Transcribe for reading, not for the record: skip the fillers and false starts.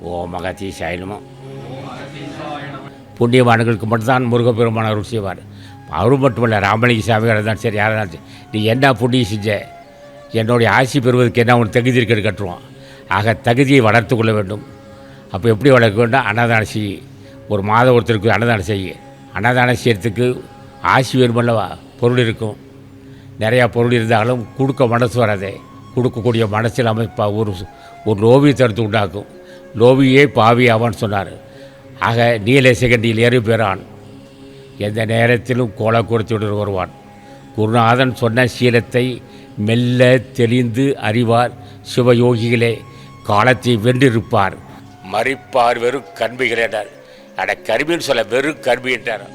ஓம் அகத்தீசாய நமோ. புண்ணியவான்களுக்கு மட்டும்தான் முருகப்பெருமான அருள் செய்வார். அவரும் மட்டுமல்ல, ராமலிங்க சாமியாக இருந்தாலும் சரி, யாராக இருந்தாலும் சரி, நீ என்ன புண்ணியம் செஞ்ச, என்னுடைய ஆசி பெறுவதற்கு என்ன உனக்கு தகுதி இருக்கிறது கட்டுருவான். ஆக தகுதியை வளர்த்து கொள்ள வேண்டும். அப்போ எப்படி வளர்க்க வேண்டும்? அன்னதானம் செய். ஒரு மாதம் ஒருத்தருக்கு அன்னதானம் செய்ய. அன்னதானம் செய்யறதுக்கு ஆசி வேணுமல்லவா, பொருள் இருக்கும். நிறையா பொருள் இருந்தாலும் கொடுக்க மனசு வராதே. கொடுக்கக்கூடிய மனசில் அமைப்பா ஒரு லோபியத்தை எடுத்து உண்டாக்கும். லோபியே பாவி ஆவான்னு சொன்னார். ஆக நீல செகண்டில் ஏறி பெறான், எந்த நேரத்திலும் கோலை கொடுத்து வருவான். குருநாதன் சொன்ன சீலத்தை மெல்ல தெளிந்து அறிவார் சிவயோகிகளே, காலத்தை வென்றிருப்பார். மறிப்பார் வெறும் கர்மிகள் என்றார். அட கர்மின்னு சொல்ல, வெறும் கர்மி என்றார்.